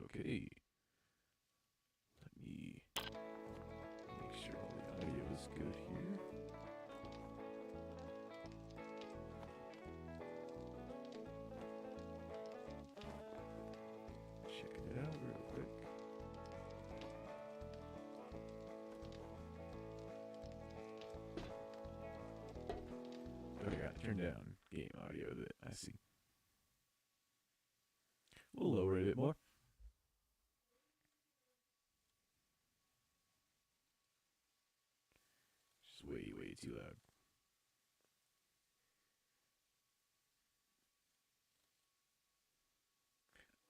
Okay, let me make sure all the audio is good here. Checking it out real quick. Oh, I gotta turn down game audio a bit. I see. We'll lower it a bit more. Just way, way too loud.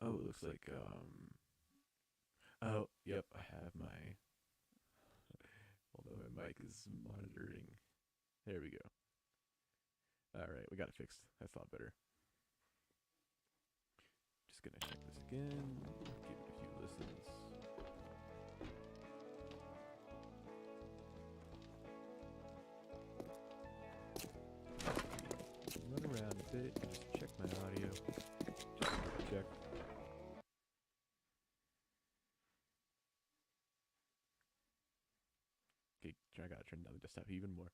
Oh, it looks like, oh, yep, I have my, although my mic is monitoring. There we go. Alright, we got it fixed. That's a lot better. Just gonna check this again, give it a few listens. Run around a bit and just check my audio. Just check. Okay, I gotta turn down the desktop even more.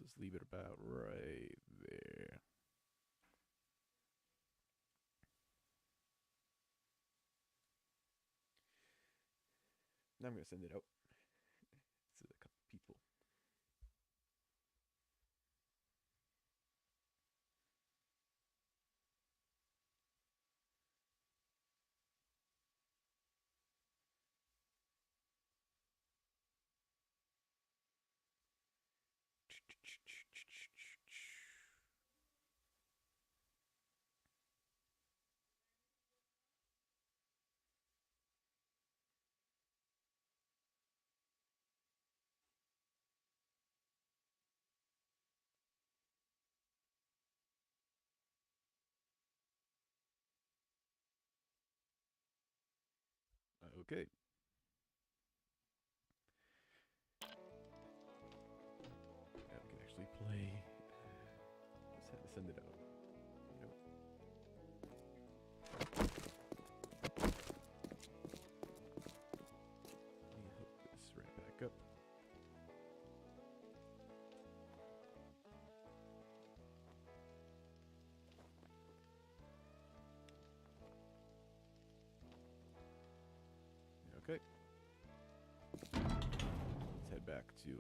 Just leave it about right there. Now I'm gonna send it out to a couple people. Okay. Now we can actually play. Just had to send it out. Nope. Let me hook this right back up. Okay. Let's head back to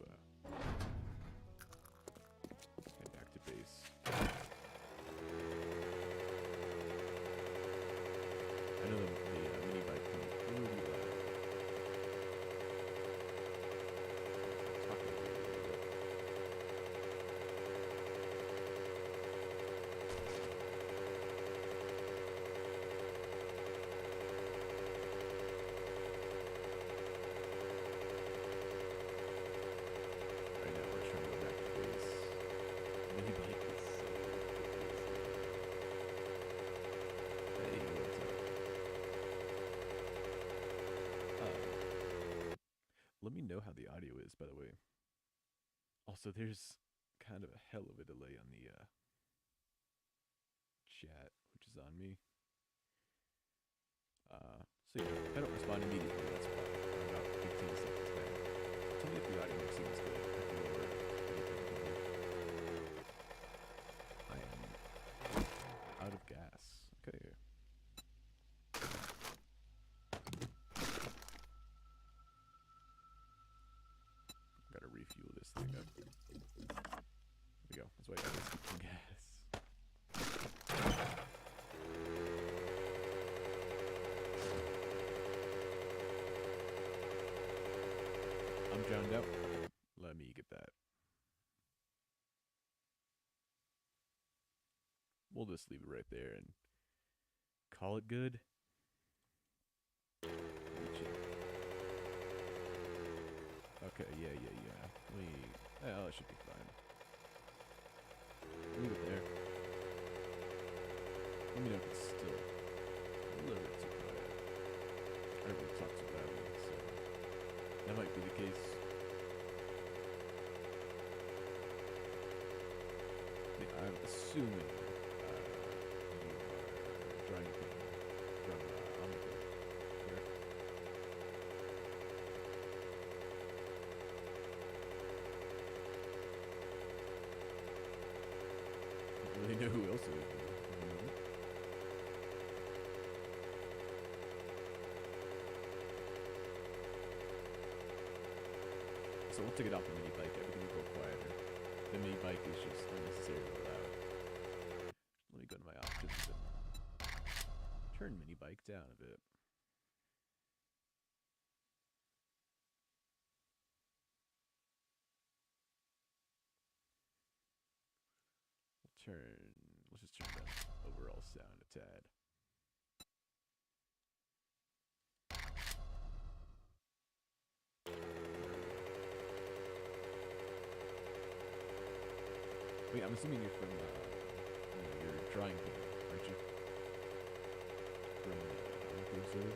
base. I know the mini bike can be really loud. Talk about it a little bit. Right now we're trying to go back to base. Mini bike is so hey, what's up? Let me know how the audio is, by the way. Also, there's kind of a hell of a delay on the chat, which is on me. So yeah, if I don't respond immediately, that's why. I'm about 15 seconds back. Tell me if the audio seems good. I can lower anything. I am out of gas. Okay. Gotta refuel this thing up. There we go. That's why I gotta keep some gas. I'm drowned out. Let me get that. We'll just leave it right there and call it good. Okay, yeah. Oh, it should be fine. Leave it there. Let me know if it's still a little bit too quiet. Everyone talks about it, so that might be the case. Yeah, I'm assuming you are drinking from on the know who else it would be. So once I get off the mini bike, everything will go quieter. The mini bike is just unnecessarily loud. Let me go to my options and turn mini bike down a bit. Let's just turn the overall sound a tad. Wait, I'm assuming you're from your drawing team, aren't you? From Crusoe.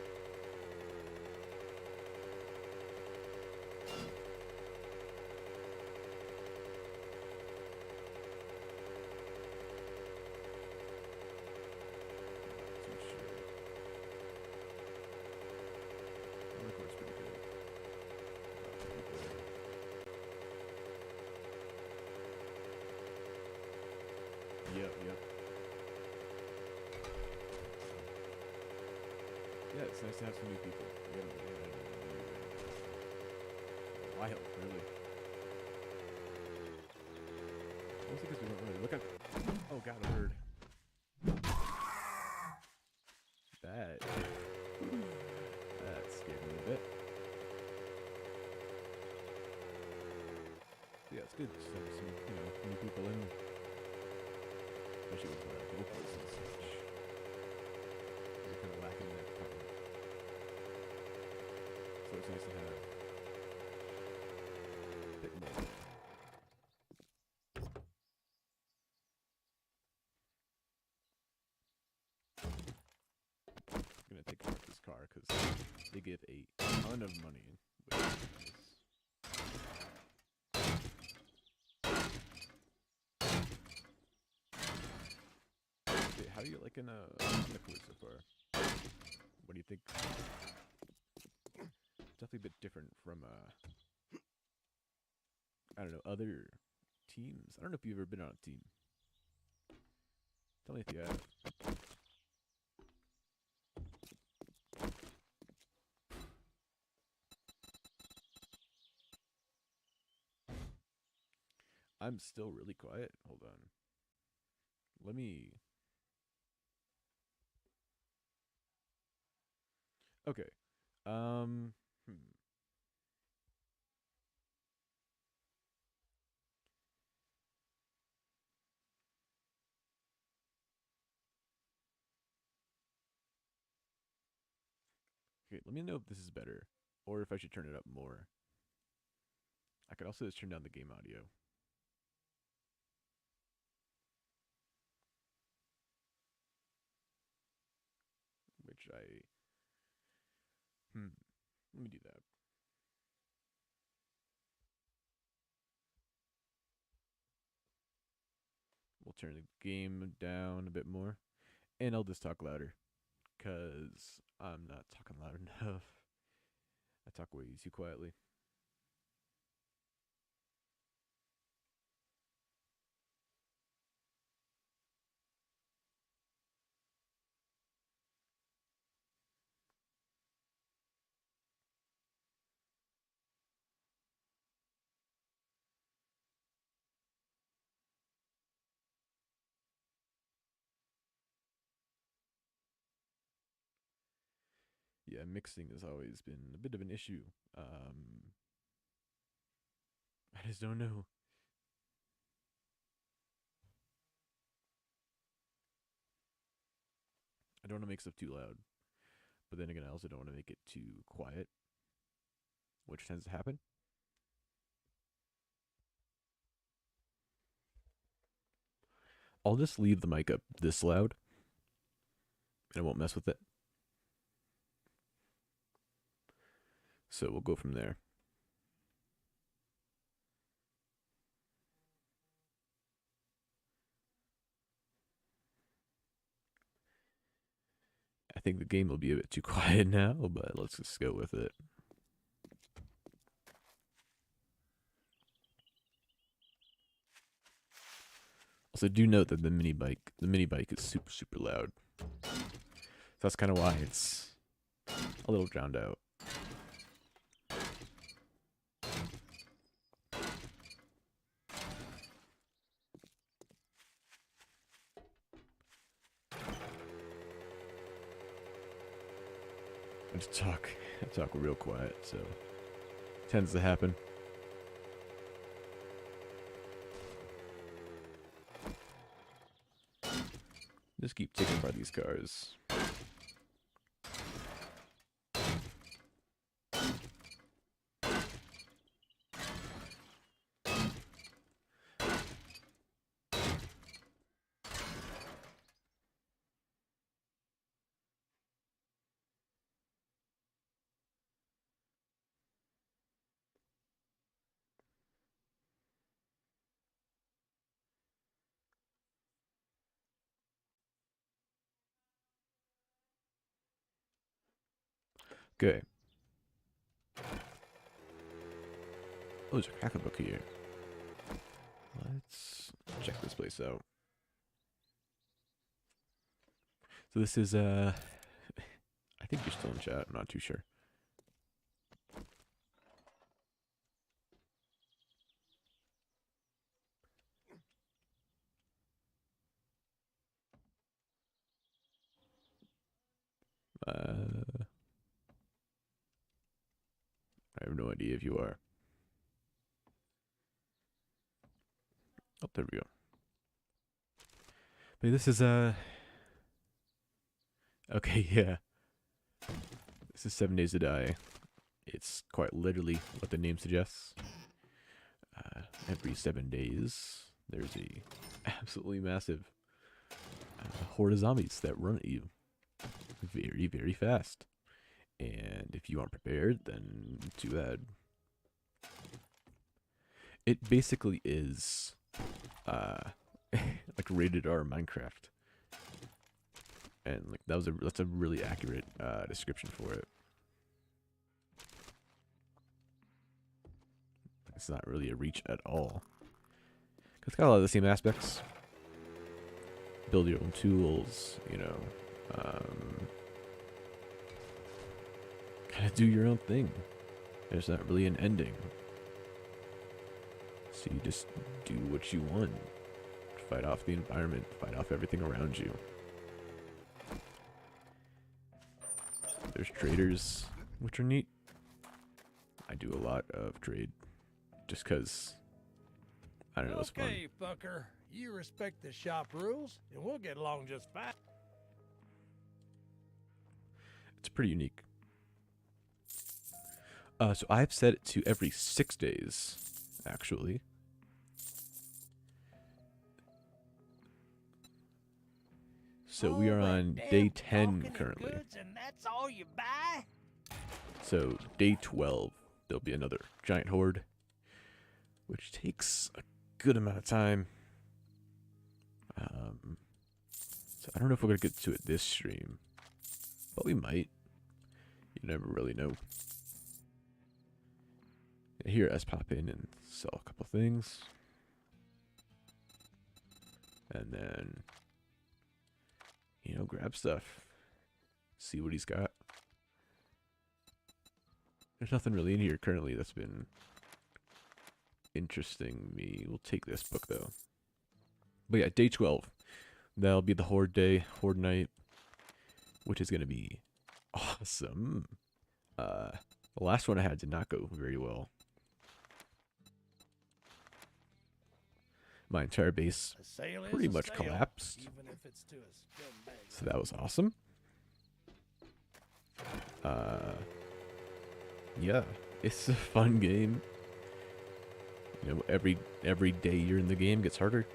Yep. Yeah, it's nice to have some new people. We haven't had any new in a while, really. Mostly because we don't really look at. Oh god, a bird. That scared me a bit. Yeah, it's good to have some, new people in. Especially with vocals and such. You're kind of lacking in that department. So it's nice to have a bit more. I'm going to take apart this car because they give a ton of money. Which is nice. How are you liking the clue so far? What do you think? Definitely a bit different from I don't know, other teams. I don't know if you've ever been on a team. Tell me if you have. I'm still really quiet. Hold on. Let me. Okay. Hmm. Okay, let me know if this is better, or if I should turn it up more. I could also just turn down the game audio. Which let me do that. We'll turn the game down a bit more, and I'll just talk louder, because I'm not talking loud enough. I talk way too quietly. Yeah, mixing has always been a bit of an issue. I just don't know. I don't want to make stuff too loud, but then again, I also don't want to make it too quiet, which tends to happen. I'll just leave the mic up this loud, and I won't mess with it. So we'll go from there. I think the game will be a bit too quiet now, but let's just go with it. Also, do note that the mini bike is super, super loud. So that's kind of why it's a little drowned out. I talk real quiet, so tends to happen. Just keep taking apart these cars. Okay. Oh, there's a cracker book here. Let's check this place out. So this is I think you're still in chat, I'm not too sure. I have no idea if you are. Oh, there we go. But this is okay, yeah. This is 7 Days to Die. It's quite literally what the name suggests. Every 7 days, there's a absolutely massive horde of zombies that run at you very, very fast. And if you aren't prepared, then too bad. It basically is like rated R Minecraft. And like that's a really accurate description for it. It's not really a reach at all. It's got a lot of the same aspects. Build your own tools, you know. Kind of do your own thing. There's not really an ending. So you just do what you want. Fight off the environment, fight off everything around you. There's traders, which are neat. I do a lot of trade just because, I don't know, it's fun. Okay, fucker. You respect the shop rules, and we'll get along just fine. It's pretty unique. So I've set it to every 6 days, actually. So we are on day 10 currently. And that's all you buy? So day 12, there'll be another giant horde, which takes a good amount of time. So I don't know if we're gonna get to it this stream, but we might. You never really know. Hear us pop in and sell a couple things, and then, you know, grab stuff, see what he's got. There's nothing really in here currently that's been interesting me. We'll take this book though. But yeah, day 12. That'll be the horde day, horde night, which is gonna be awesome. The last one I had did not go very well. My entire base pretty much collapsed. So that was awesome. Yeah, it's a fun game. You know, every day you're in the game gets harder.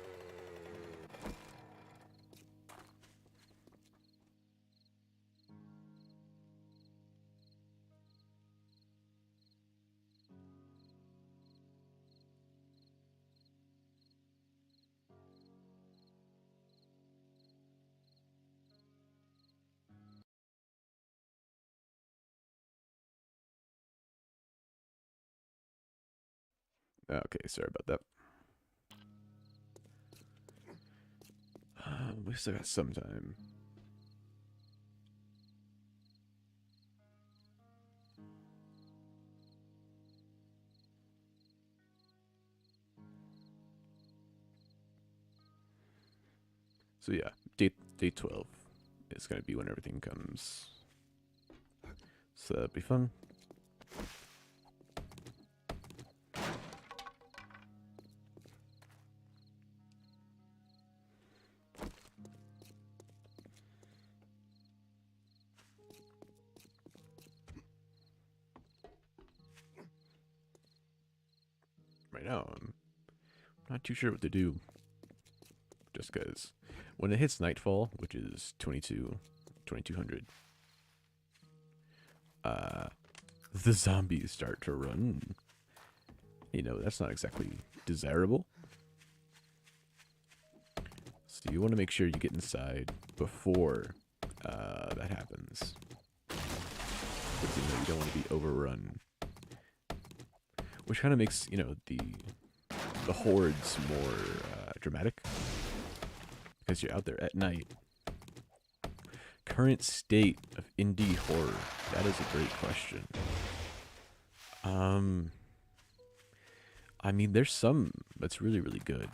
Okay, sorry about that. We still got some time. So yeah, day 12 is gonna be when everything comes. So that'll be fun. Right now, I'm not too sure what to do. Just because when it hits nightfall, which is 2200, the zombies start to run. You know, that's not exactly desirable. So you want to make sure you get inside before that happens. Because you don't want to be overrun. Which kind of makes, the hordes more dramatic. Because you're out there at night. Current state of indie horror. That is a great question. I mean, there's some that's really, really good.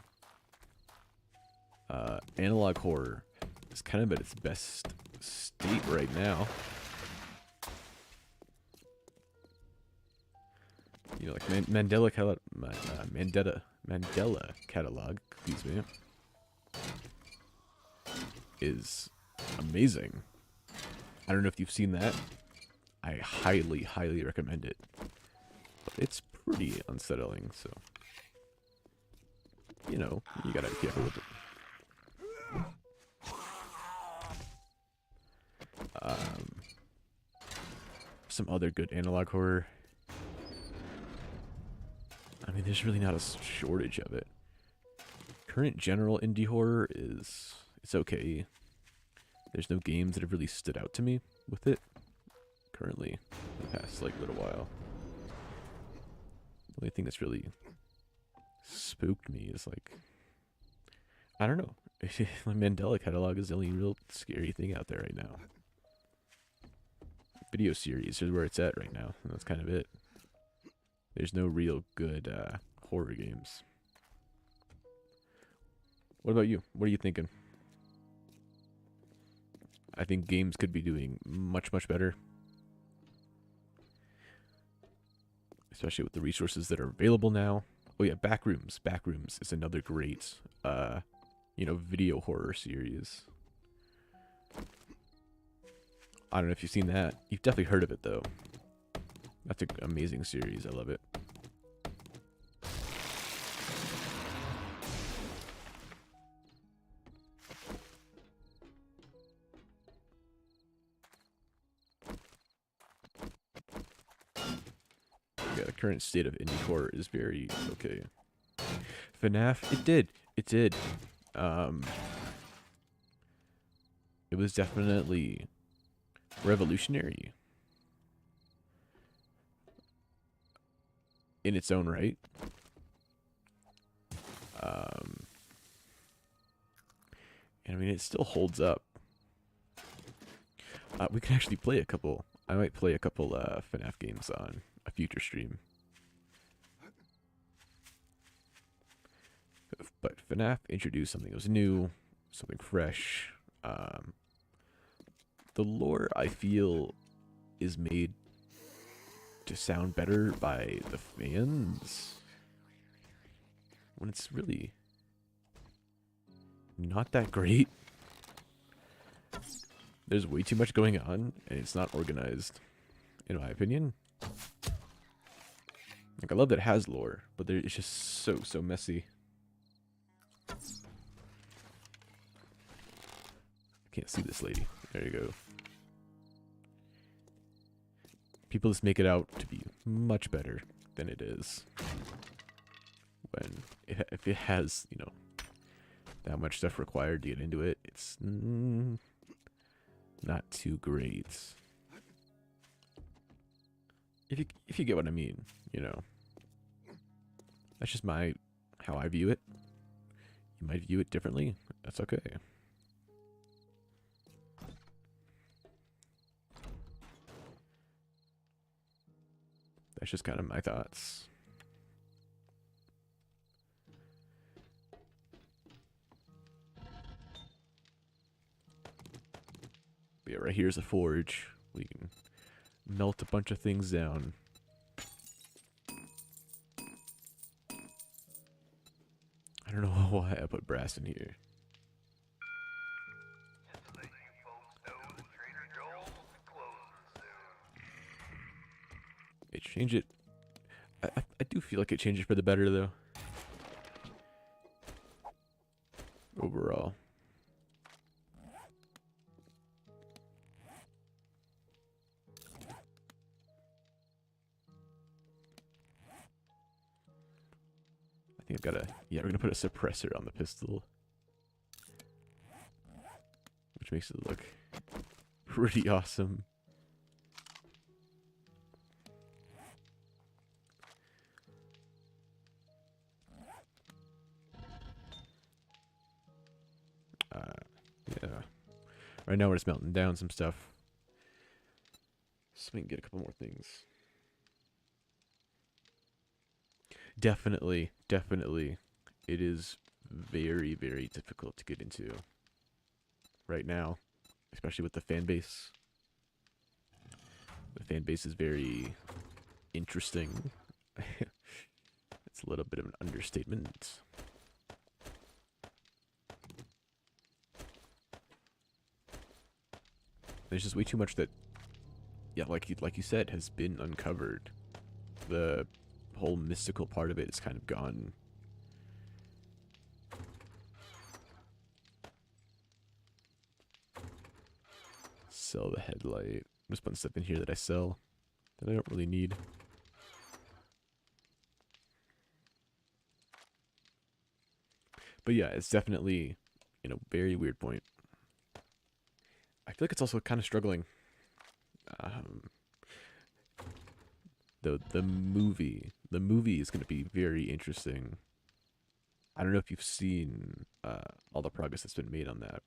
Analog horror is kind of at its best state right now. You know, like Mandela Catalog, excuse me, is amazing. I don't know if you've seen that. I highly, highly recommend it. But it's pretty unsettling, so you know, you gotta be careful with it. Some other good analog horror. I mean, there's really not a shortage of it. Current general indie horror it's okay. There's no games that have really stood out to me with it currently in the past little while. The only thing that's really spooked me is I don't know. My Mandela Catalog is the only real scary thing out there right now. Video series is where it's at right now, and that's kind of it. There's no real good horror games. What about you? What are you thinking? I think games could be doing much, much better. Especially with the resources that are available now. Oh yeah, Backrooms. Backrooms is another great, video horror series. I don't know if you've seen that. You've definitely heard of it, though. That's an amazing series. I love it. Yeah, the current state of indie horror is very okay. FNAF, it did. It did. It was definitely revolutionary in its own right. And I mean, it still holds up. We can actually play a couple. I might play a couple FNAF games on a future stream. But FNAF introduced something that was new, something fresh. The lore, I feel, is made to sound better by the fans, when it's really not that great. There's way too much going on, and it's not organized, in my opinion. I love that it has lore, but it's just so messy. I can't see this lady. There you go. People just make it out to be much better than it is. When if it has, that much stuff required to get into it, it's not too great. If you get what I mean, That's just how I view it. You might view it differently. That's okay. That's just kind of my thoughts. But yeah, right here's a forge. We can melt a bunch of things down. I don't know why I put brass in here. It changed it. I do feel like it changed it for the better though. Overall. I think I've got a, yeah, we're gonna put a suppressor on the pistol. Which makes it look pretty awesome. Yeah. Right now we're just melting down some stuff. So we can get a couple more things. Definitely, definitely. It is very, very difficult to get into right now. Especially with the fan base. The fan base is very interesting. It's a little bit of an understatement. There's just way too much that, yeah, like you said, has been uncovered. The whole mystical part of it is kind of gone. Sell the headlight. I'm just putting stuff in here that I sell that I don't really need. But yeah, it's definitely in a very weird point. I feel like it's also kind of struggling. The movie is going to be very interesting. I don't know if you've seen all the progress that's been made on that.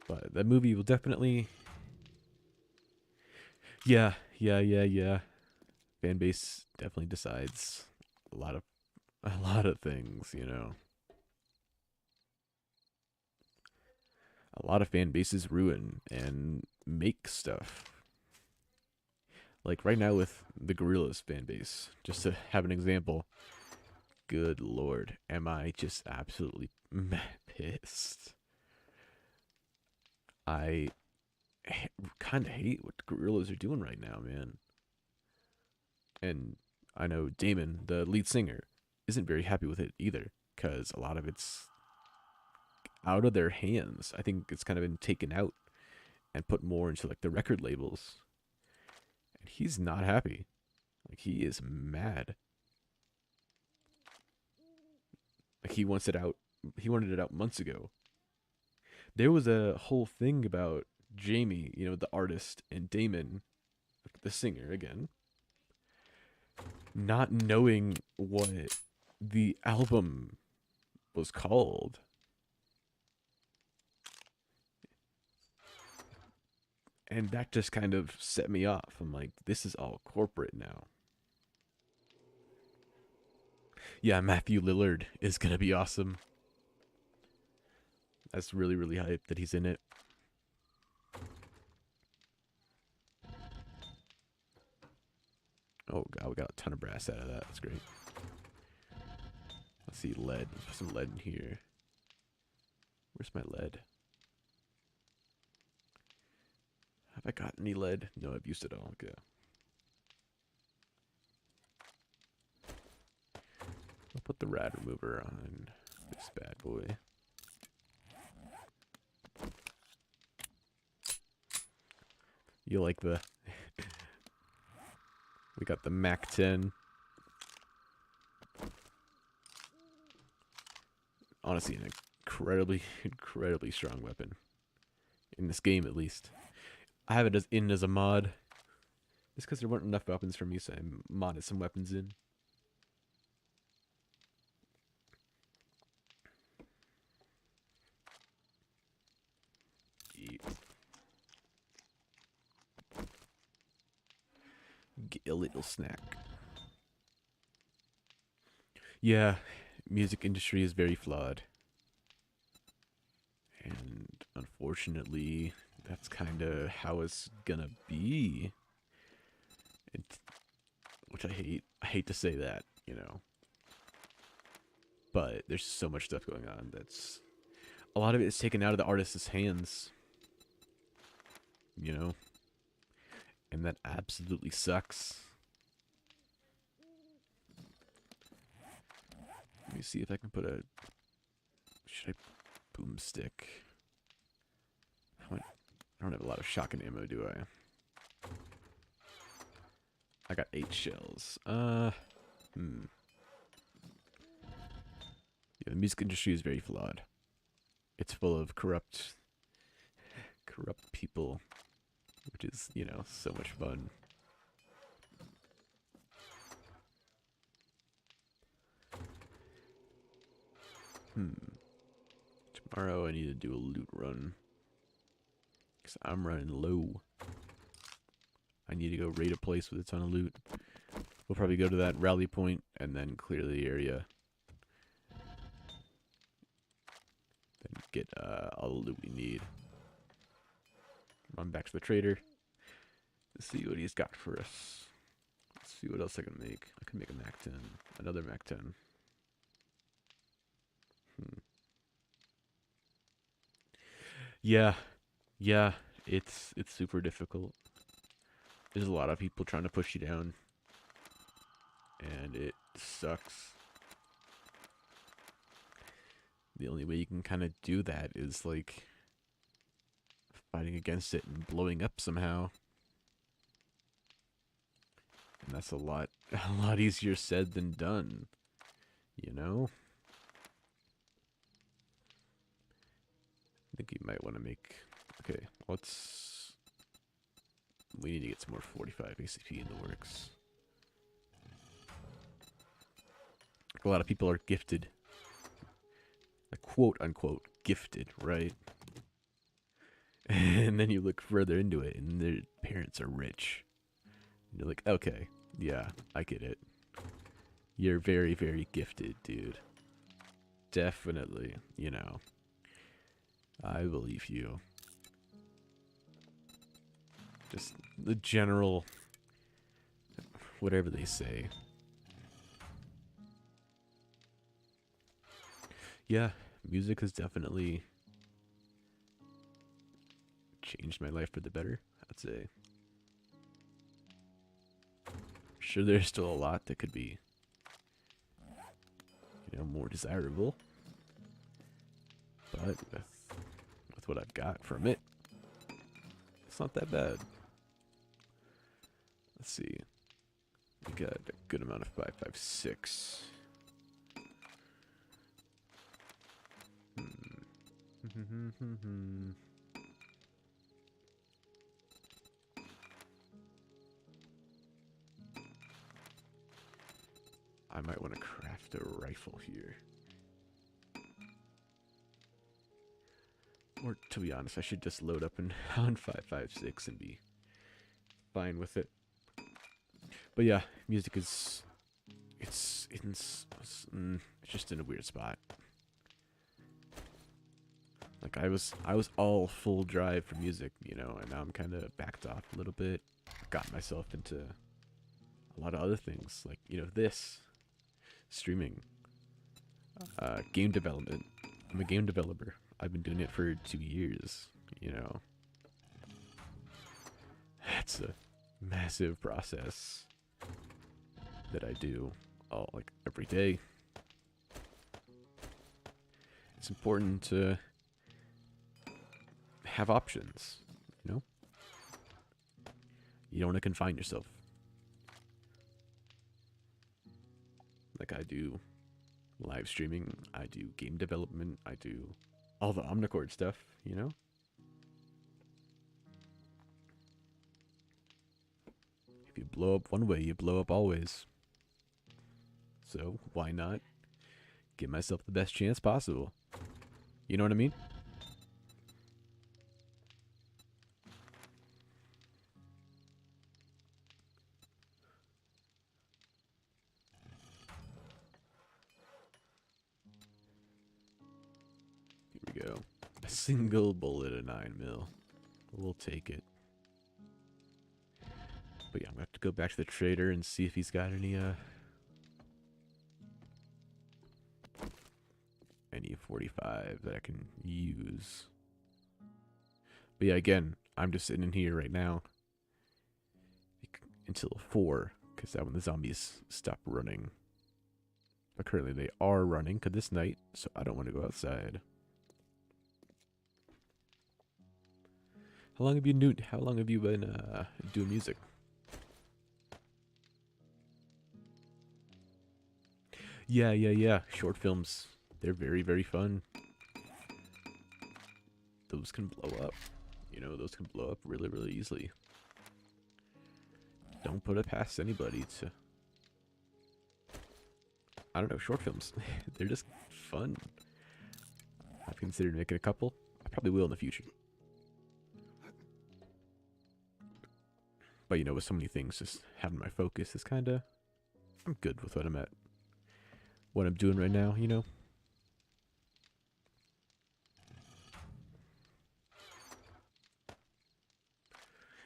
But that movie will definitely, yeah. Fan base definitely decides a lot of things, you know. A lot of fan bases ruin and make stuff. Like right now with the Gorillaz fan base, just to have an example. Good lord, am I just absolutely pissed. I kind of hate what the Gorillaz are doing right now, man. And I know Damon, the lead singer, isn't very happy with it either, because a lot of it's out of their hands. I think it's kind of been taken out and put more into like the record labels. And he's not happy. Like he is mad. Like he wants it out. He wanted it out months ago. There was a whole thing about Jamie, you know, the artist, and Damon, the singer again, not knowing what the album was called. And that just kind of set me off. I'm like, this is all corporate now. Yeah, Matthew Lillard is going to be awesome. That's really, really hype that he's in it. Oh, God, we got a ton of brass out of that. That's great. Let's see, lead. Let's put some lead in here. Where's my lead? Have I got any lead? No, I've used it all. Okay. I'll put the rad remover on this bad boy. You like the... We got the Mac 10. Honestly, an incredibly strong weapon. In this game, at least. I have it as a mod. Just because there weren't enough weapons for me, so I modded some weapons in. a little snack. Yeah, music industry is very flawed. And unfortunately, that's kind of how it's gonna be. It, which I hate. I hate to say that, you know. But there's so much stuff going on that's a lot of it is taken out of the artist's hands. You know? And that absolutely sucks. Let me see if I can put a... Should I boomstick? I don't have a lot of shotgun ammo, do I? I got 8 shells. Yeah, the music industry is very flawed. It's full of corrupt people, which is, you know, so much fun. Tomorrow I need to do a loot run. Because I'm running low. I need to go raid a place with a ton of loot. We'll probably go to that rally point and then clear the area. Then get all the loot we need. Run back to the trader. Let's see what he's got for us. Let's see what else I can make. I can make a Mac 10. Another Mac 10. Yeah, it's super difficult. There's a lot of people trying to push you down, and it sucks. The only way you can kind of do that is like fighting against it and blowing up somehow. And that's a lot easier said than done, you know? I think you might want to make... Okay, we need to get some more 45 ACP in the works. A lot of people are gifted. Like, quote-unquote gifted, right? And then you look further into it, and their parents are rich. And you're like, okay, yeah, I get it. You're very, very gifted, dude. Definitely, you know. I believe you. Just the general, whatever they say. Yeah, music has definitely changed my life for the better, I'd say. Sure, there's still a lot that could be, you know, more desirable. But with what I've got from it, it's not that bad. Let's see. We got a good amount of 5.56. I might want to craft a rifle here. Or, to be honest, I should just load up on 5.56 and be fine with it. But yeah, music is... It's just in a weird spot. Like, I was all full drive for music, you know, and now I'm kind of backed off a little bit. Got myself into a lot of other things, like, you know, this. Streaming. Game development. I'm a game developer. I've been doing it for 2 years, you know. That's a massive process that I do all, like, every day. It's important to have options, you know? You don't want to confine yourself. Like I do live streaming, I do game development, I do all the Omnicord stuff, you know? If you blow up one way, you blow up always. So, why not give myself the best chance possible? You know what I mean? go. A single bullet at 9mm. We'll take it. But yeah, I'm gonna have to go back to the trader and see if he's got any 45 that I can use. But yeah, again, I'm just sitting in here right now until 4, because that when the zombies stop running. But currently they are running because it's night, so I don't want to go outside. How long have you been doing music? Yeah. Short films. They're very, very fun. Those can blow up. You know, those can blow up really, really easily. Don't put it past anybody to... I don't know, short films. They're just fun. I've considered making a couple. I probably will in the future. But, you know, with so many things, just having my focus is kind of... I'm good with what I'm at. What I'm doing right now, you know?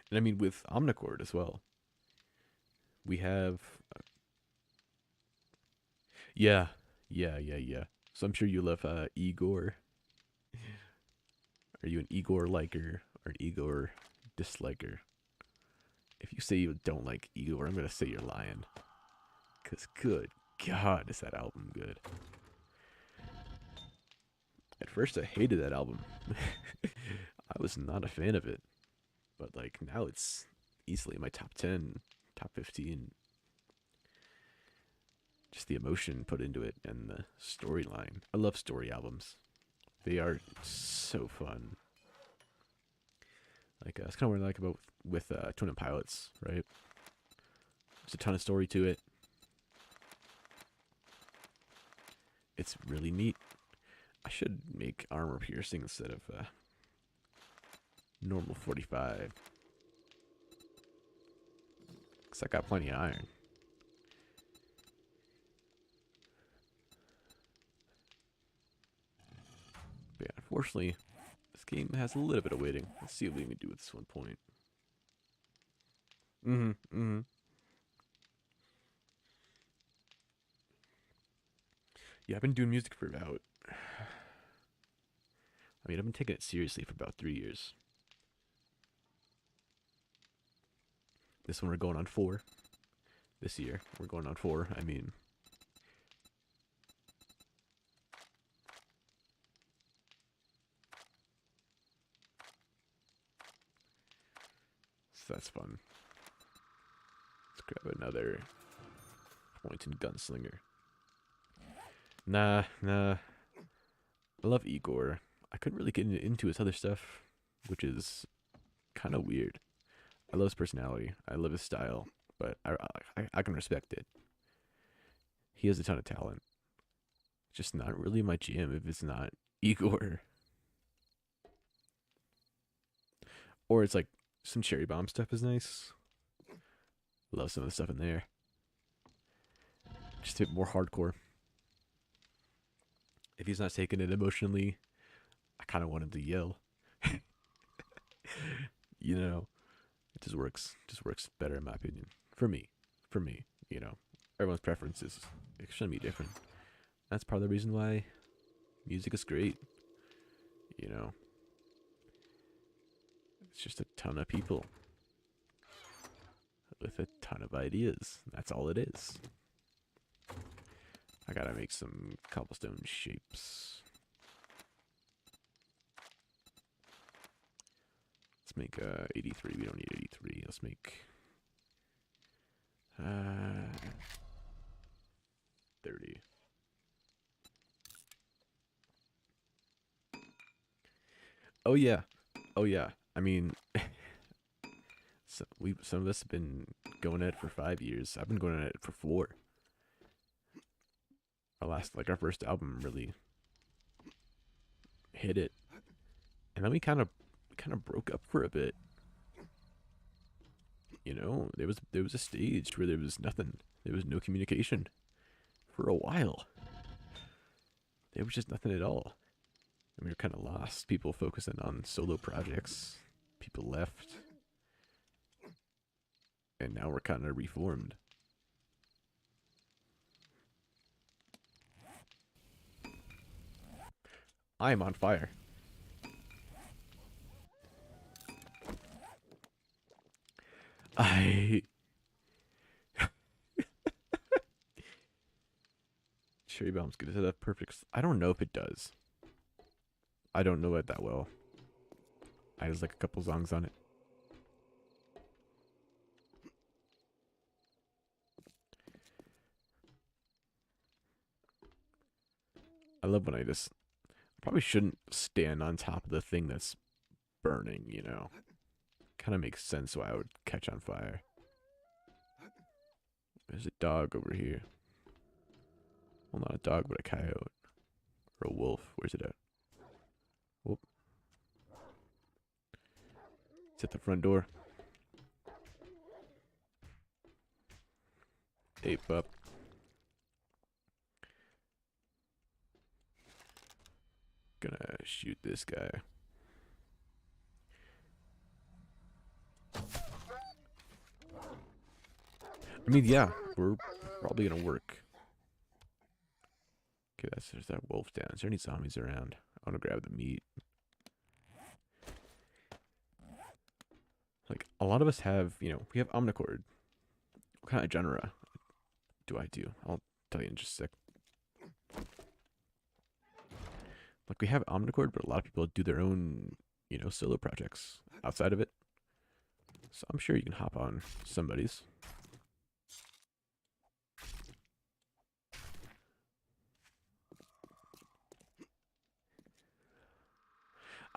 And I mean, with Omnicord as well. We have... Yeah. So I'm sure you love Igor. Are you an Igor liker or an Igor disliker? If you say you don't like Igor, I'm going to say you're lying. Because good God, is that album good. At first I hated that album. I was not a fan of it. But like now it's easily in my top 10, top 15. Just the emotion put into it and the storyline. I love story albums. They are so fun. Like that's kind of what I like about with Twin Pilots, right? There's a ton of story to it. It's really neat. I should make armor piercing instead of normal 45. Because I got plenty of iron. But yeah, unfortunately, this game has a little bit of waiting. Let's see what we can do with this 1 point. Yeah, I've been doing music for about... I mean, I've been taking it seriously for about 3 years. This one we're going on 4. This year, we're going on 4. I mean... So that's fun. Let's grab another point and gunslinger. Nah. I love Igor. I couldn't really get into his other stuff, which is kind of weird. I love his personality. I love his style, but I can respect it. He has a ton of talent. Just not really my jam if it's not Igor. Or it's like some Cherry Bomb stuff is nice. Love some of the stuff in there. Just a bit more hardcore. If he's not taking it emotionally, I kind of want him to yell. You know, it just works. Just works better in my opinion. For me, you know, everyone's preferences it shouldn't be different. That's part of the reason why music is great. You know, it's just a ton of people with a ton of ideas. That's all it is. I gotta make some cobblestone shapes. Let's make 83. We don't need 83. Let's make 30. Oh yeah. I mean, some of us have been going at it for 5 years. I've been going at it for 4. Our first album really hit it, and then we kind of broke up for a bit. You know, there was a stage where there was nothing. There was no communication for a while. There was just nothing at all. We were kind of lost. People focusing on solo projects. People left. And now we're kind of reformed. I'm on fire. Cherry Bomb's good. Is it a perfect? I don't know if it does. I don't know it that well. I just like a couple songs on it. I love when I just probably shouldn't stand on top of the thing that's burning, you know. Kind of makes sense why I would catch on fire. There's a dog over here. Well, not a dog, but a coyote. Or a wolf. Where's it at? Whoop. It's at the front door. Hey, pup. Gonna shoot this guy. I mean, yeah, we're probably gonna work. Okay, there's that wolf down. Is there any zombies around? I want to grab the meat. Like, a lot of us have, you know, we have Omnicord. What kind of genre do I do? I'll tell you in just a sec. Like, we have Omnicord, but a lot of people do their own, you know, solo projects outside of it. So I'm sure you can hop on somebody's.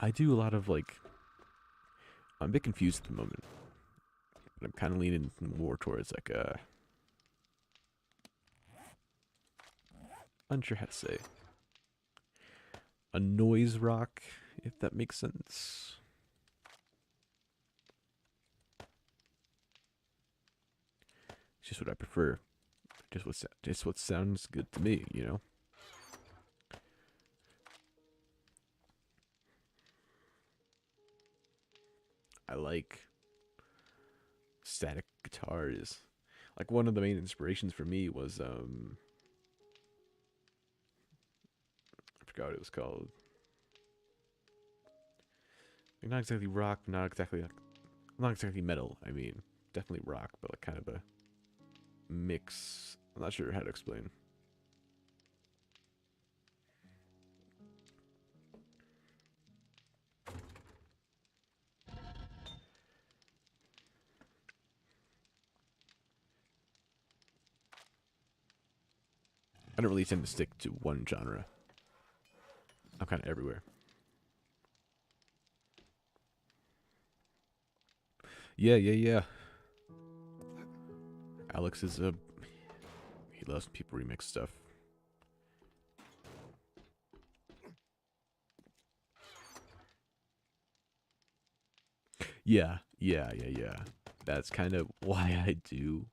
I do a lot of, like, I'm a bit confused at the moment. But I'm kind of leaning more towards, like, unsure how to say. A noise rock, if that makes sense. It's just what I prefer. Just what sounds good to me, you know? I like static guitars. Like, one of the main inspirations for me was I forgot what it was called. Like, not exactly rock, not exactly metal. I mean, definitely rock, but like kind of a mix. I'm not sure how to explain. I don't really tend to stick to one genre. I'm kind of everywhere. Yeah. Alex is he loves people remix stuff. Yeah. That's kind of why I do,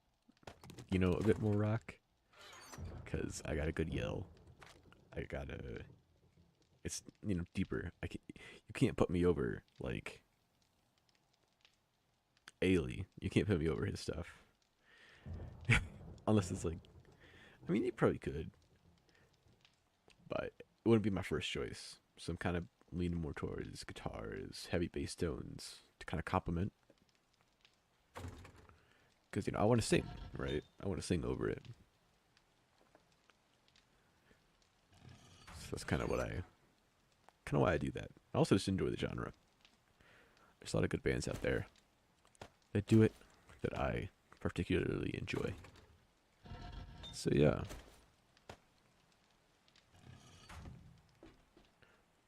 you know, a bit more rock. Because I got a good yell. I got a. It's, you know, deeper. You can't put me over, like, Ailey. You can't put me over his stuff. Unless it's like, I mean, you probably could, but it wouldn't be my first choice. So I'm kind of leaning more towards guitars, heavy bass tones to kind of complement. Because, you know, I want to sing, right? I want to sing over it. So that's kind of why I do that. I also just enjoy the genre. There's a lot of good bands out there that do it that I particularly enjoy. So yeah.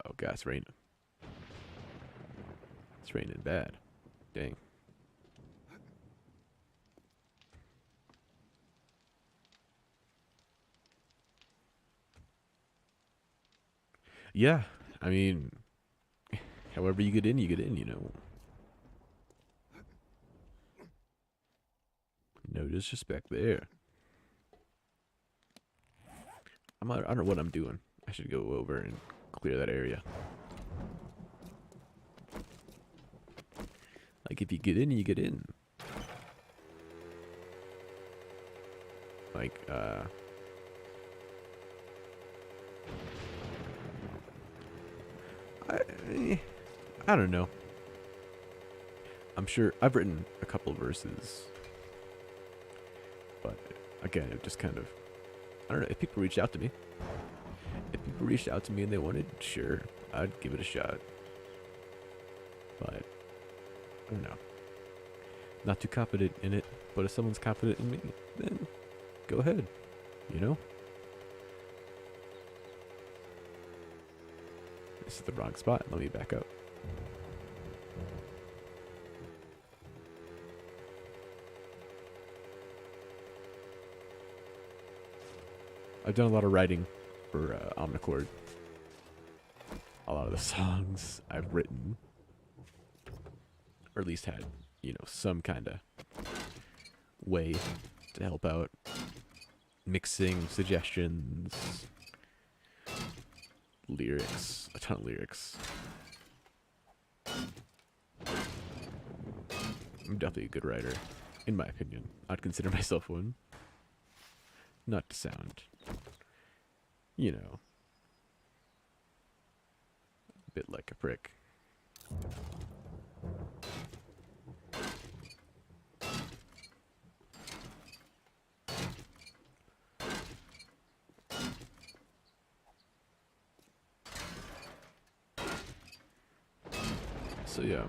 Oh god, it's raining. It's raining bad. Dang. Yeah, I mean, however you get in, you know. No disrespect there. I don't know what I'm doing. I should go over and clear that area. Like, if you get in, you get in. Like, I don't know. I'm sure I've written a couple verses, but again, it just kind of, I don't know. If people reached out to me, and they wanted, sure, I'd give it a shot. But I don't know. Not too confident in it, but if someone's confident in me, then go ahead. You know? This is the wrong spot. Let me back up. I've done a lot of writing for Omnichord. A lot of the songs I've written, or at least had, you know, some kind of way to help out. Mixing, suggestions, lyrics, a ton of lyrics. I'm definitely a good writer, in my opinion. I'd consider myself one. Not to sound, you know, a bit like a prick. So yeah.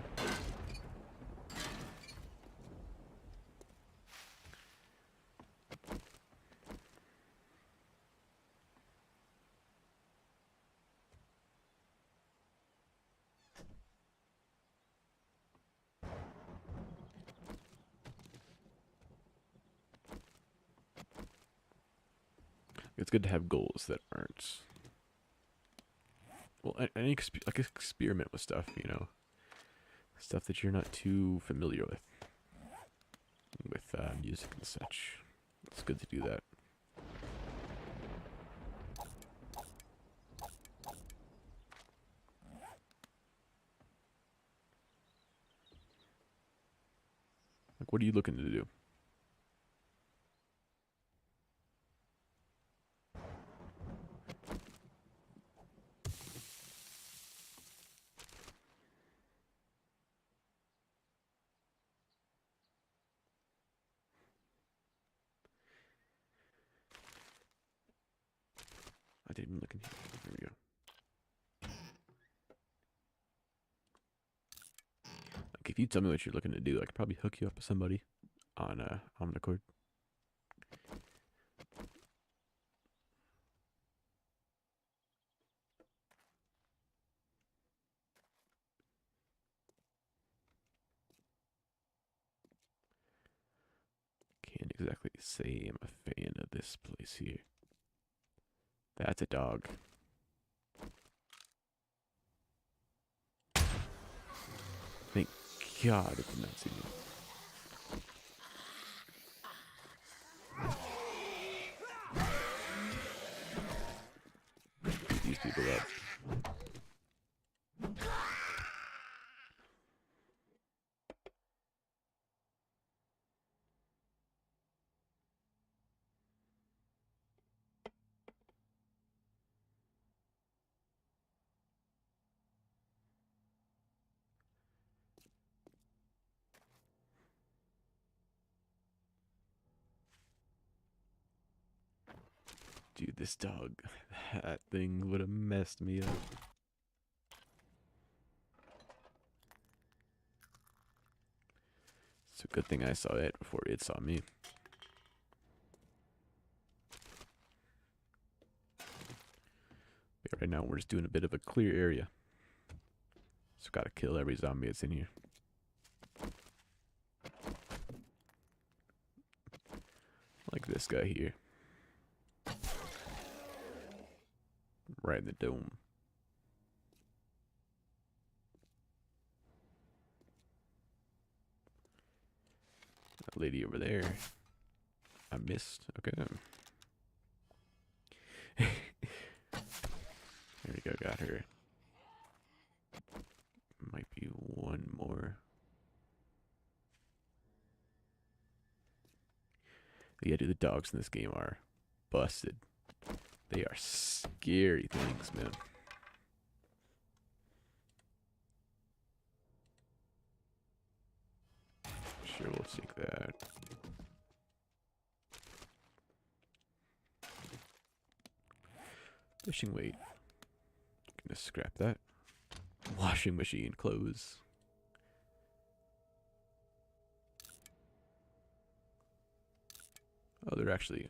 It's good to have goals that aren't, well, any like experiment with stuff, you know, stuff that you're not too familiar with music and such. It's good to do that. Like, what are you looking to do? I didn't even look in here. There we go. Like, if you tell me what you're looking to do, I could probably hook you up with somebody on Omnichord. Can't exactly say I'm a fan of this place here. That's a dog. Thank God it did not see me. Beat these people up. Dude, this dog, that thing would have messed me up. It's a good thing I saw it before it saw me. But right now we're just doing a bit of a clear area. So gotta kill every zombie that's in here. Like this guy here. Right in the dome. That lady over there. I missed. Okay. There think I got her. Might be one more. Yeah, dude, the dogs in this game are busted. They are scary things, man. Sure, we'll take that. Fishing weight. Gonna scrap that. Washing machine clothes. Oh, they're actually.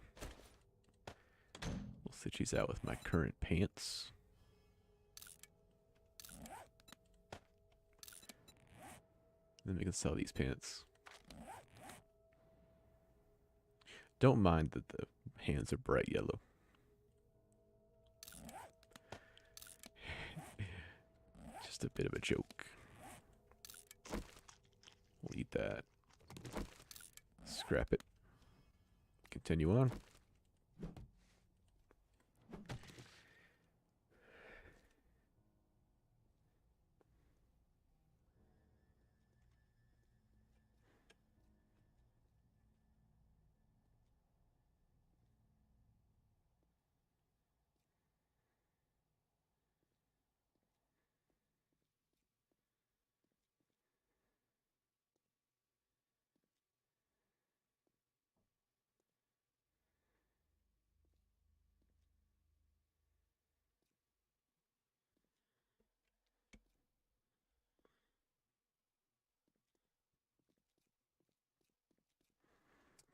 We'll stitch these out with my current pants. Then we can sell these pants. Don't mind that the hands are bright yellow. Just a bit of a joke. We'll eat that. Scrap it. Continue on.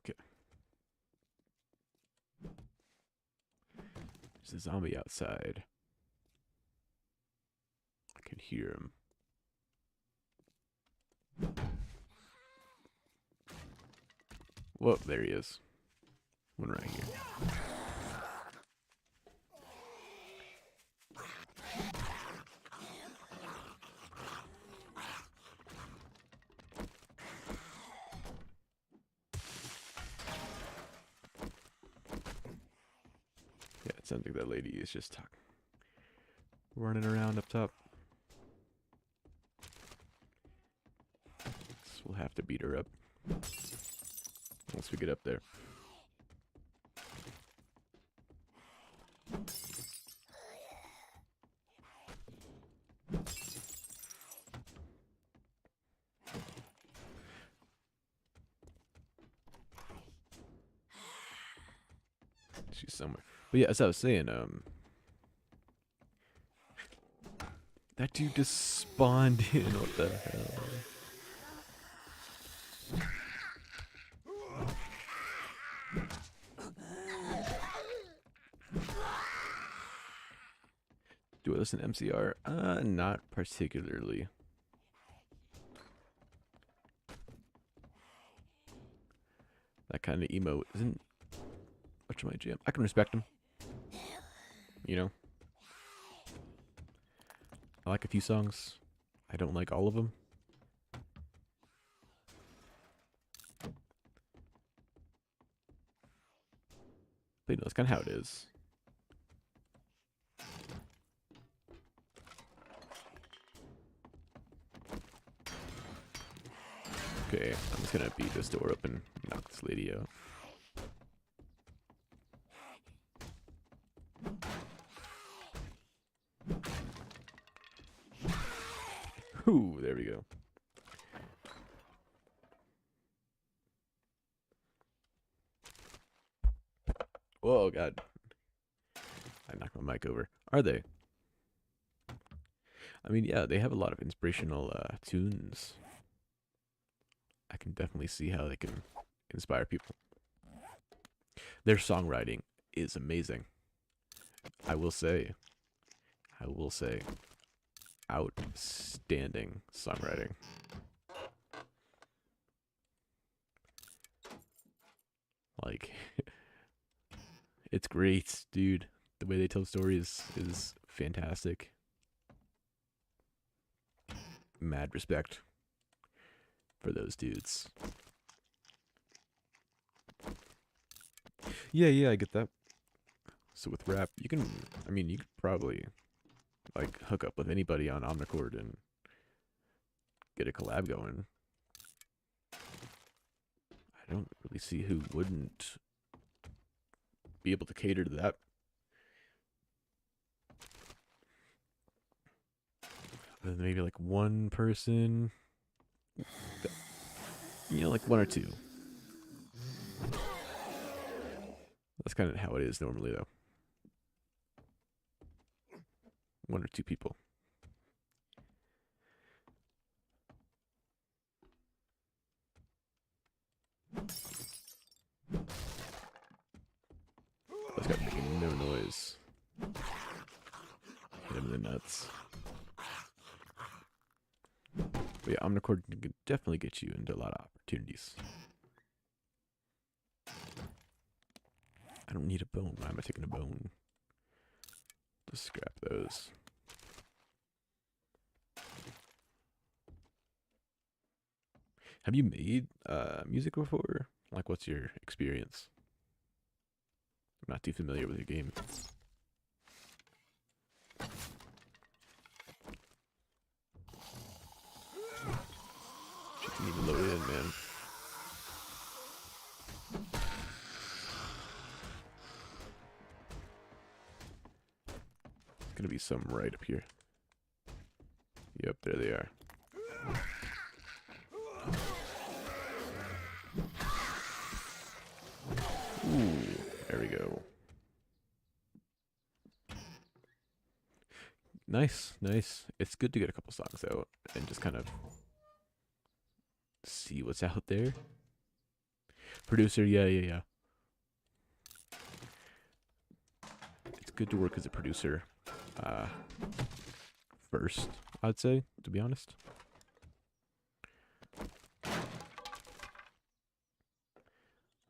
Okay. There's a zombie outside. I can hear him. Whoa, there he is. One right here. Yeah, it sounds like that lady is just running around up top. So we'll have to beat her up once we get up there. She's somewhere. But yeah, as I was saying, that dude just spawned in. What the hell? Do I listen to MCR? Not particularly. That kind of emo isn't much of my jam. I can respect him. You know? I like a few songs. I don't like all of them. But you know, that's kind of how it is. Okay, I'm just gonna beat this door open, knock this lady out. Ooh, there we go. Whoa, God. I knocked my mic over. Are they? I mean, yeah, they have a lot of inspirational tunes. I can definitely see how they can inspire people. Their songwriting is amazing. I will say, outstanding songwriting. Like, it's great, dude. The way they tell stories is fantastic. Mad respect for those dudes. Yeah, I get that. So with rap, you can, I mean, you could probably like hook up with anybody on Omnicord and get a collab going. I don't really see who wouldn't be able to cater to that. Other than maybe like one person, you know, like one or two. That's kind of how it is normally, though. One or two people. That's got making no noise. Hit him in the nuts. But yeah, Omnicord can definitely get you into a lot of opportunities. I don't need a bone. Why am I taking a bone? Just scrap those. Have you made music before? Like, what's your experience? I'm not too familiar with your game. Shit didn't even load in, man. Gonna be some right up here. Yep, there they are. Ooh, there we go. Nice, nice. It's good to get a couple songs out and just kind of see what's out there. Producer, yeah. It's good to work as a producer. First, I'd say, to be honest.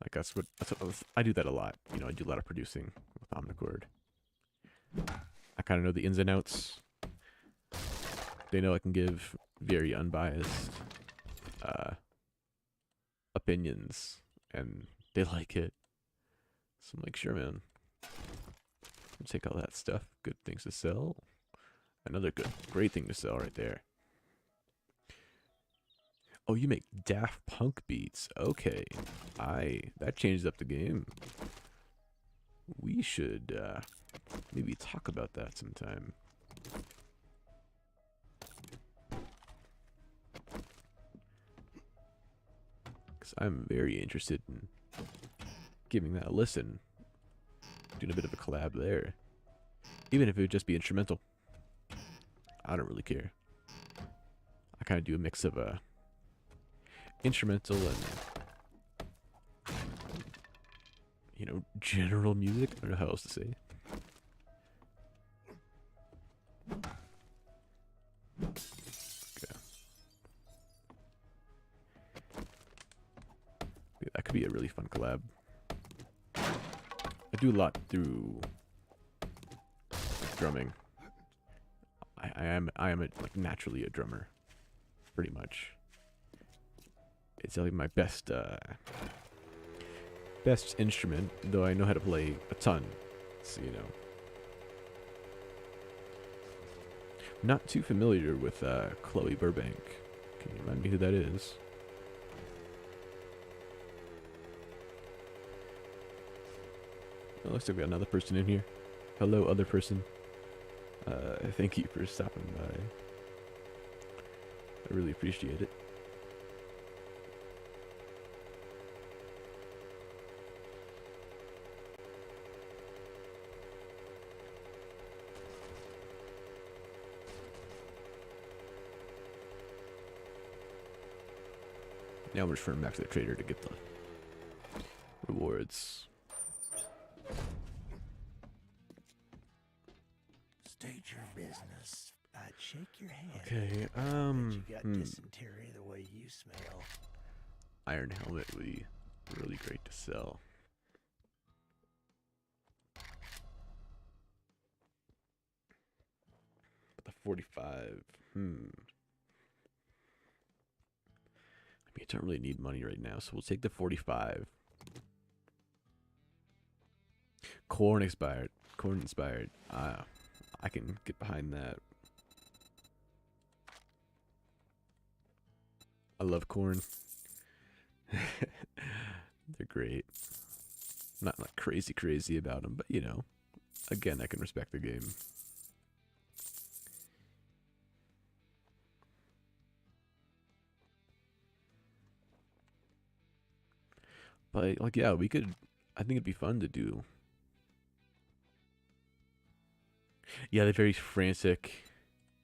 Like that's what I do that a lot. You know, I do a lot of producing with Omnicord. I kind of know the ins and outs. They know I can give very unbiased opinions, and they like it. So I'm like, sure, man. I'll take all that stuff. Good things to sell. Another great thing to sell right there. Oh, you make Daft Punk beats. Okay. That changes up the game. We should maybe talk about that sometime. Because I'm very interested in giving that a listen. Doing a bit of a collab there. Even if it would just be instrumental. I don't really care. I kind of do a mix of instrumental and, you know, general music. I don't know how else to say. Okay. Yeah, that could be a really fun collab. I do a lot through drumming. I am like naturally a drummer, pretty much. It's like my best instrument, though I know how to play a ton. So, you know, not too familiar with Chloe Burbank. Can you remind me who that is? Oh, looks like we got another person in here. Hello, other person. Thank you for stopping by. I really appreciate it. Now we're just running back to the trader to get the rewards. State your business. I'd shake your hand. Okay, Bet you got dysentery the way you smell. Iron helmet would be really great to sell. But the 45, I mean, I don't really need money right now, so we'll take the 45. Corn inspired. I I can get behind that. I love Corn. They're great. Not like crazy about them, but you know, again, I can respect the game. But like, yeah, we could. I think it'd be fun to do. Yeah, they're very frantic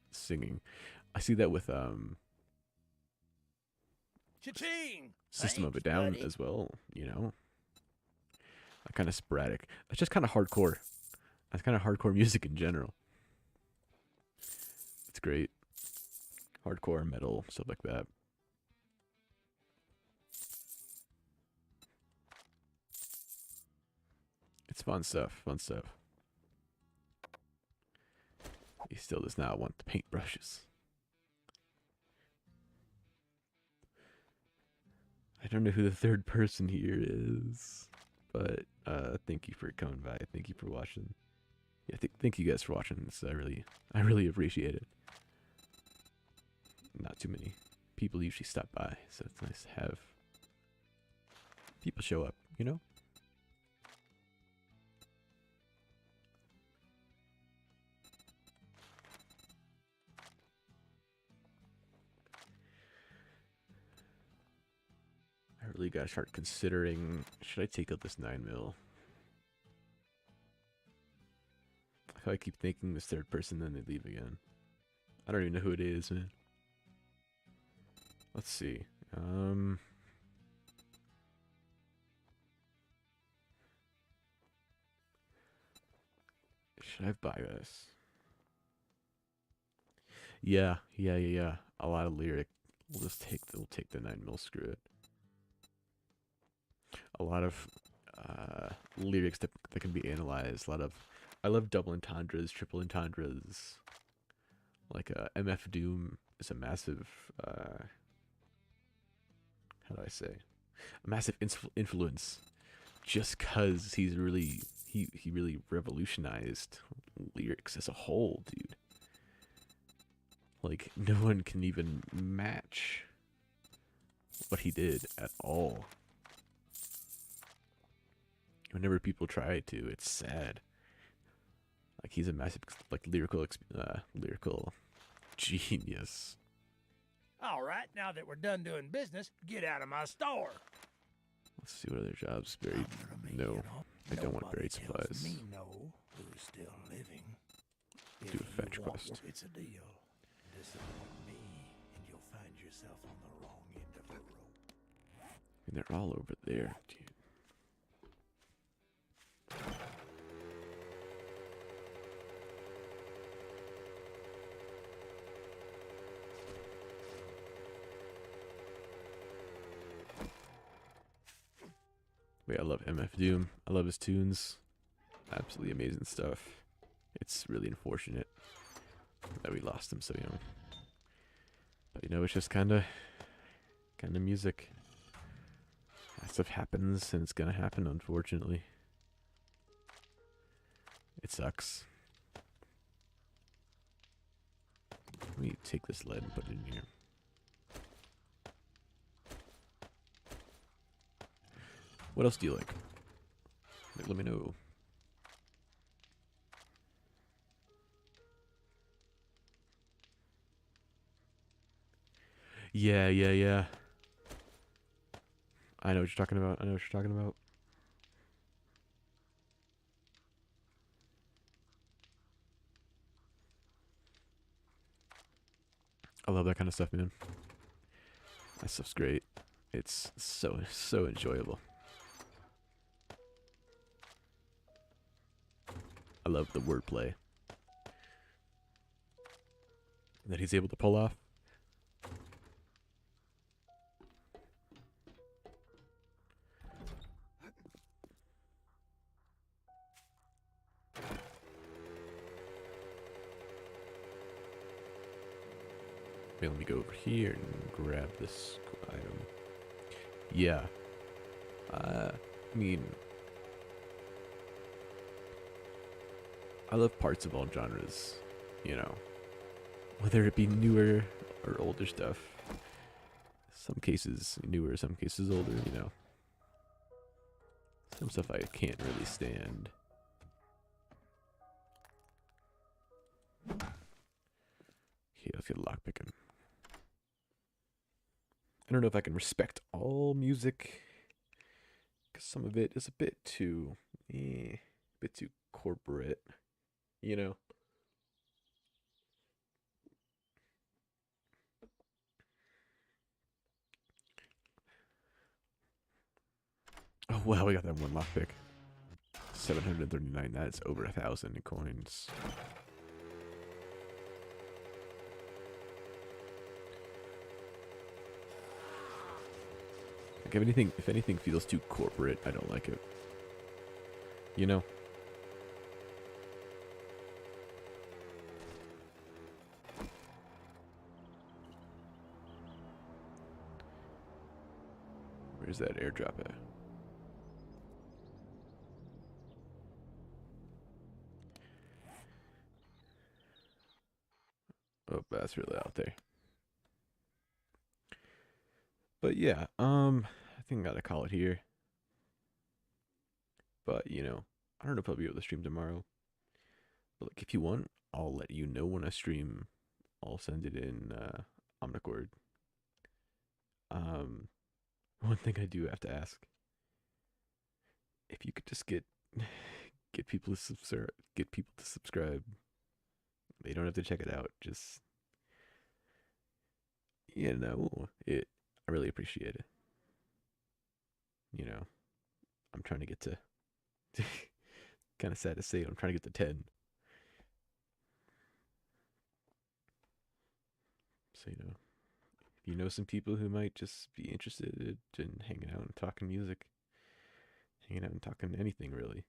singing. I see that with Cha-ching! System of a Thanks, Down buddy. as well. You know, kind of sporadic. It's just kind of hardcore. That's kind of hardcore music in general. It's great. Hardcore metal stuff like that. It's fun stuff. Fun stuff. He still does not want the paintbrushes. I don't know who the third person here is, but thank you for coming by. Thank you for watching. Yeah, thank you guys for watching this. I really appreciate it. Not too many people usually stop by, so it's nice to have people show up, you know? I really gotta start considering, should I take out this 9mm? I keep thinking this third person, then they leave again. I don't even know who it is, man. Let's see. Should I buy this? Yeah. A lot of lyric. We'll take the 9mm, screw it. A lot of lyrics that can be analyzed. I love double entendres, triple entendres. Like MF Doom is a massive how do I say? A massive influence, just cause he really revolutionized lyrics as a whole, dude. Like, no one can even match what he did at all. Whenever people try to, it's sad. Like, he's a massive, like, lyrical genius. All right, now that we're done doing business, get out of my store. Let's see what other jobs buried. No, I don't want buried supplies. Me know who's still living. Do a fetch quest. It's a deal. Disappoint me, and you'll find yourself on the wrong end of the rope. And they're all over there, dude. Wait, I love MF Doom. I love his tunes. Absolutely amazing stuff. It's really unfortunate that we lost him so young. But you know, it's just kind of music. That stuff happens, and it's gonna happen, unfortunately. It sucks. Let me take this lead and put it in here. What else do you like? Let me know. Yeah. I know what you're talking about. I love that kind of stuff, man. That stuff's great. It's so enjoyable. I love the wordplay that he's able to pull off. Okay, let me go over here and grab this item. Yeah. I mean, I love parts of all genres, you know, whether it be newer or older stuff. Some cases newer, some cases older, you know. Some stuff I can't really stand. Okay, let's get lockpicking. I don't know if I can respect all music, because some of it is a bit too corporate, you know. Oh wow, we got that one lockpick. 739. That's over 1,000 coins. Like if anything feels too corporate, I don't like it. You know. Where's that airdrop at? Oh, that's really out there. But yeah, I think I gotta call it here. But you know, I don't know if I'll be able to stream tomorrow. But like, if you want, I'll let you know when I stream. I'll send it in Omnicord. Um, one thing I do have to ask: if you could just get people to subscribe. They don't have to check it out. Just you know, it. I really appreciate it. You know, I'm trying to get to. Kind of sad to say, I'm trying to get to 10. So you know, if you know some people who might just be interested in hanging out and talking music, hanging out and talking anything really,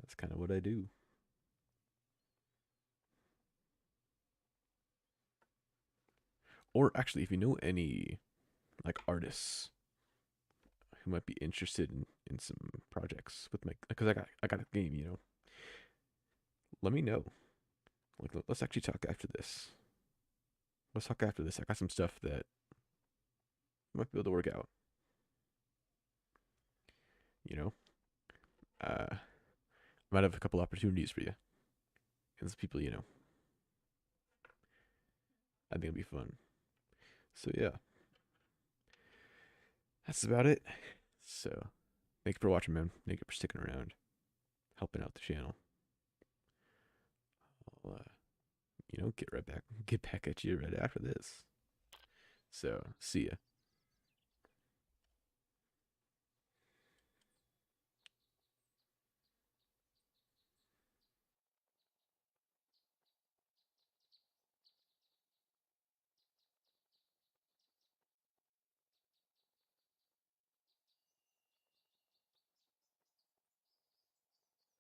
that's kind of what I do. Or actually, if you know any like artists who might be interested in some projects with my, because I got a game, you know. Let me know. Like, let's actually talk after this. Let's talk after this. I got some stuff that might be able to work out. You know, I might have a couple opportunities for you and some people. You know, I think it'll be fun. So yeah, that's about it. So thank you for watching, man. Thank you for sticking around, helping out the channel. I'll, you know, get back at you right after this. So see ya.